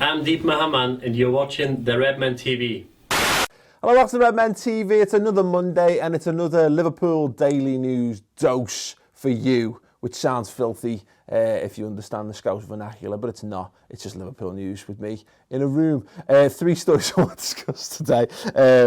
I'm Deep Mahaman and you're watching the Redmen TV. Hello, welcome to Redmen TV. It's another Monday and it's another Liverpool Daily News dose for you, which sounds filthy if you understand the Scouse vernacular, but it's not. It's just Liverpool news with me in a room. Three stories I want to discuss today.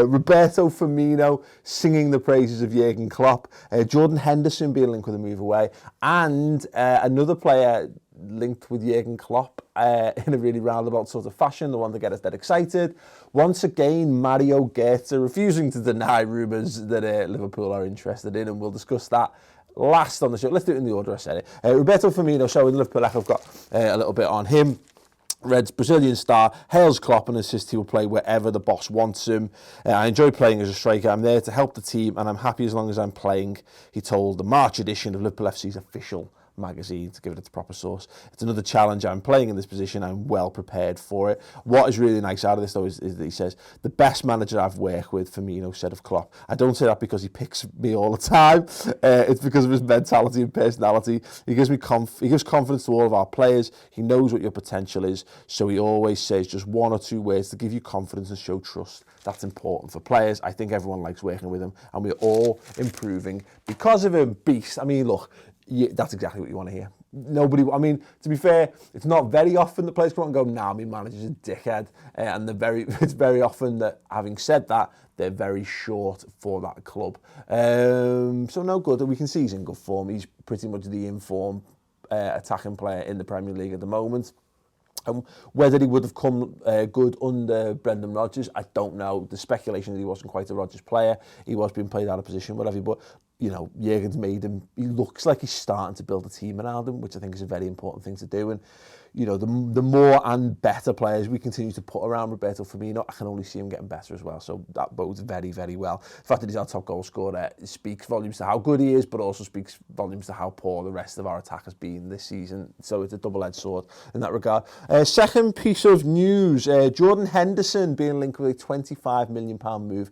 Roberto Firmino singing the praises of Jurgen Klopp, Jordan Henderson being linked with a move away, and another player linked with Jurgen Klopp in a really roundabout sort of fashion, the one to get us dead excited. Once again, Mario Gotze refusing to deny rumours that Liverpool are interested in, and we'll discuss that last on the show. Let's do it in the order I said it. Roberto Firmino, so in Liverpool, I've got a little bit on him. Red's Brazilian star hails Klopp and insists he will play wherever the boss wants him. I enjoy playing as a striker. I'm there to help the team and I'm happy as long as I'm playing, he told the March edition of Liverpool FC's official magazine, to give it its proper source. It's another challenge. I'm playing in this position. I'm well prepared for it. What is really nice out of this, though, is that he says, the best manager I've worked with, Firmino said of Klopp. I don't say that because he picks me all the time. It's because of his mentality and personality. He gives confidence to all of our players. He knows what your potential is. So he always says just one or two words to give you confidence and show trust. That's important for players. I think everyone likes working with him and we're all improving because of him. Beast. I mean, look, that's exactly what you want to hear. Nobody, I mean, to be fair, it's not very often that players come out and go, nah, my manager's a dickhead. And it's very often that, having said that, they're very short for that club. So no good. We can see he's in good form. He's pretty much the in-form attacking player in the Premier League at the moment. Whether he would have come good under Brendan Rodgers, I don't know. The speculation that he wasn't quite a Rodgers player, he was being played out of position, whatever. But you know, Jurgen's made him. He looks like he's starting to build a team around him, which I think is a very important thing to do. And you know, the more and better players we continue to put around Roberto Firmino, I can only see him getting better as well. So that bodes very, very well. The fact that he's our top goal scorer speaks volumes to how good he is, but also speaks volumes to how poor the rest of our attack has been this season. So it's a double-edged sword in that regard. Second piece of news, Jordan Henderson being linked with a £25 million move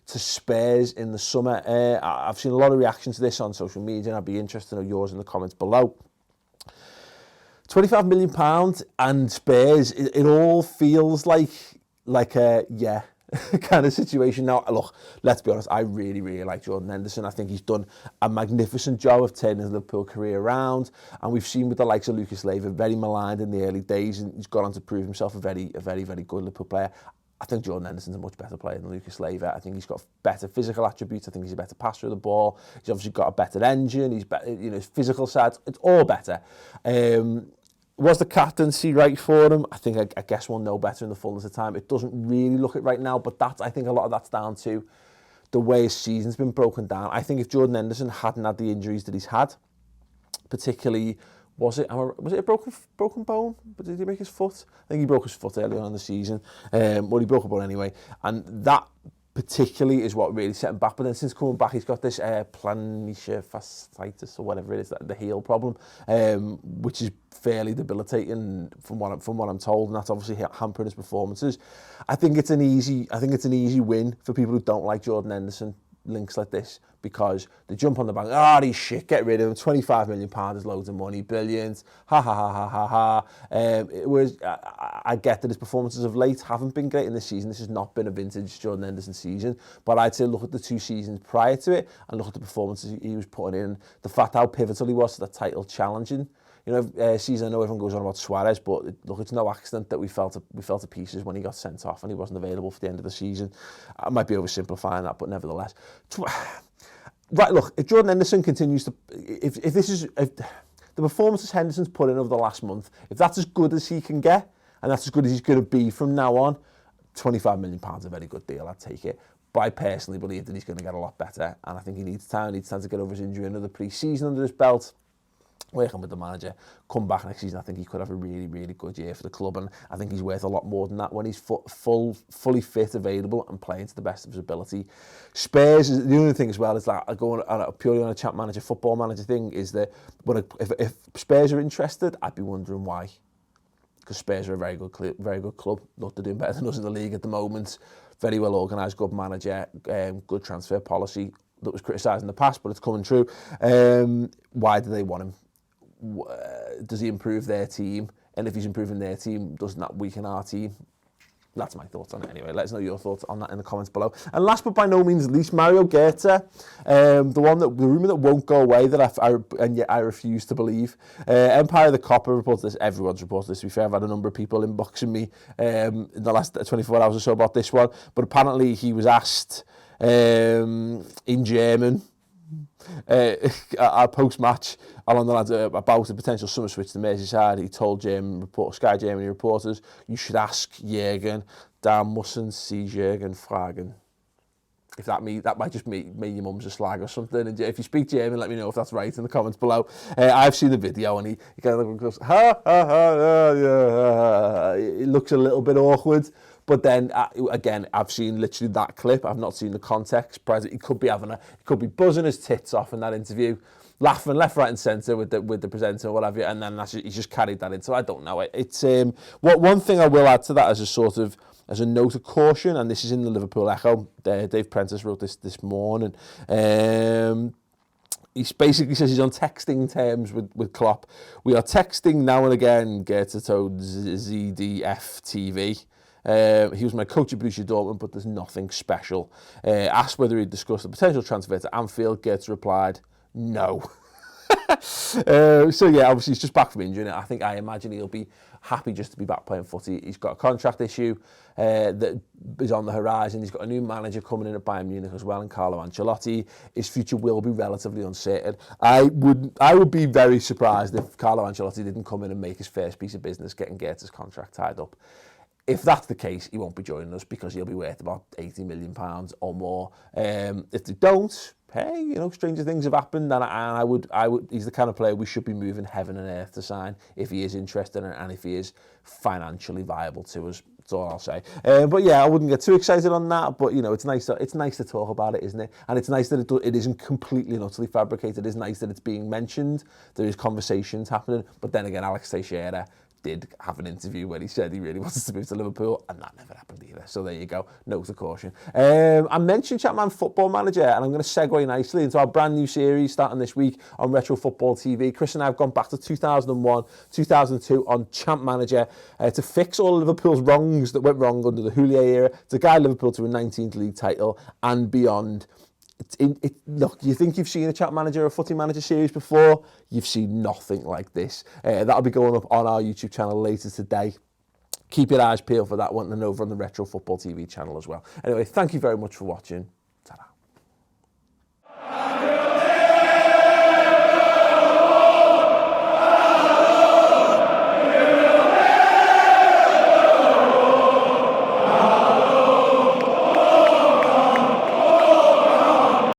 to Spurs in the summer. I've seen a lot of reactions to this on social media, and I'd be interested to know yours in the comments below. £25 million and Spurs, it all feels like a, yeah, kind of situation. Now, look, let's be honest, I really, really like Jordan Henderson. I think he's done a magnificent job of turning his Liverpool career around, and we've seen with the likes of Lucas Leiva, very maligned in the early days, and he's gone on to prove himself a very, very good Liverpool player. I think Jordan Henderson's a much better player than Lucas Leiva. I think he's got better physical attributes. I think he's a better passer of the ball. He's obviously got a better engine. He's better, you know, his physical side. It's all better. Was the captaincy right for him? I think I guess we'll know better in the fullness of time. It doesn't really look it right now, but I think a lot of that's down to the way his season's been broken down. I think if Jordan Henderson hadn't had the injuries that he's had, particularly. Was it a broken bone? But did he break his foot? I think he broke his foot early on in the season. Well, he broke a bone anyway. And that particularly is what really set him back. But then since coming back, he's got this plantar fasciitis or whatever it is, the heel problem, which is fairly debilitating from what I'm told, and that's obviously hampering his performances. I think it's an easy win for people who don't like Jordan Henderson. Links like this, because they jump on the bank, he's shit, get rid of him, £25 million is loads of money, brilliant, ha ha ha ha ha ha. Whereas I get that his performances of late haven't been great in this season. This has not been a vintage Jordan Henderson season, but I'd say look at the 2 seasons prior to it and look at the performances he was putting in, the fact how pivotal he was to the title challenging. You know, season, I know everyone goes on about Suarez, but look, it's no accident that we fell to pieces when he got sent off and he wasn't available for the end of the season. I might be oversimplifying that, but nevertheless. Right, look, if Jordan Henderson continues to... If the performances Henderson's put in over the last month, if that's as good as he can get, and that's as good as he's going to be from now on, £25 million is a very good deal, I'd take it. But I personally believe that he's going to get a lot better, and I think he needs time to get over his injury, another pre-season under his belt, working with the manager, come back next season. I think he could have a really, really good year for the club, and I think he's worth a lot more than that when he's fully fit, available, and playing to the best of his ability. Spurs, the only thing as well is that going purely on a champ manager, football manager thing, is that if Spurs are interested, I'd be wondering why. Because Spurs are a very good club. Look, they're doing better than us in the league at the moment. Very well organised, good manager, good transfer policy that was criticised in the past, but it's coming true. Why do they want him? Does he improve their team? And if he's improving their team, doesn't that weaken our team? That's my thoughts on it anyway. Let us know your thoughts on that in the comments below. And last but by no means least, Mario Gotze, the rumour that won't go away that and yet I refuse to believe. Empire of the Copper reports this. Everyone's reported this. To be fair, I've had a number of people inboxing me in the last 24 hours or so about this one. But apparently he was asked in German our post-match along the lines about a potential summer switch to Merseyside. He told Sky Germany reporters, you should ask Jürgen, da müssen Sie Jürgen fragen. If that might just mean your mum's a slag or something. And if you speak German, let me know if that's right in the comments below. I've seen the video and he kind of goes, ha, ha, ha, yeah. It looks a little bit awkward. But then, again, I've seen literally that clip. I've not seen the context. He could be buzzing his tits off in that interview, laughing left, right, and centre with the presenter or whatever, and then he's just carried that in. So I don't know. It's one thing I will add to that as a note of caution, and this is in the Liverpool Echo. Dave Prentice wrote this morning. He basically says he's on texting terms with Klopp. We are texting now and again. Gotze told ZDF TV. He was my coach at Borussia Dortmund, but there's nothing special. Asked whether he'd discussed the potential transfer to Anfield, Gotze replied, no. So yeah, obviously he's just back from injury. I imagine he'll be happy just to be back playing footy. He's got a contract issue that is on the horizon. He's got a new manager coming in at Bayern Munich as well, and Carlo Ancelotti. His future will be relatively uncertain. I would be very surprised if Carlo Ancelotti didn't come in and make his first piece of business getting Gotze's contract tied up. If that's the case, he won't be joining us because he'll be worth about £80 million or more. If they don't, hey, stranger things have happened, and I would. He's the kind of player we should be moving heaven and earth to sign if he is interested and if he is financially viable to us. That's all I'll say. But yeah, I wouldn't get too excited on that. But it's nice to talk about it, isn't it? And it's nice that it isn't completely and utterly fabricated. It's nice that it's being mentioned. There is conversations happening. But then again, Alex Teixeira did have an interview where he said he really wanted to move to Liverpool, and that never happened either. So there you go, note of caution. I mentioned Chapman Football Manager, and I'm going to segue nicely into our brand new series starting this week on Retro Football TV. Chris and I have gone back to 2001, 2002 on Champ Manager to fix all of Liverpool's wrongs that went wrong under the Houllier era, to guide Liverpool to a 19th league title and beyond. Look, you think you've seen a Chat Manager or Footy Manager series before? You've seen nothing like this. That'll be going up on our YouTube channel later today. Keep your eyes peeled for that one and over on the Retro Football TV channel as well. Anyway, thank you very much for watching.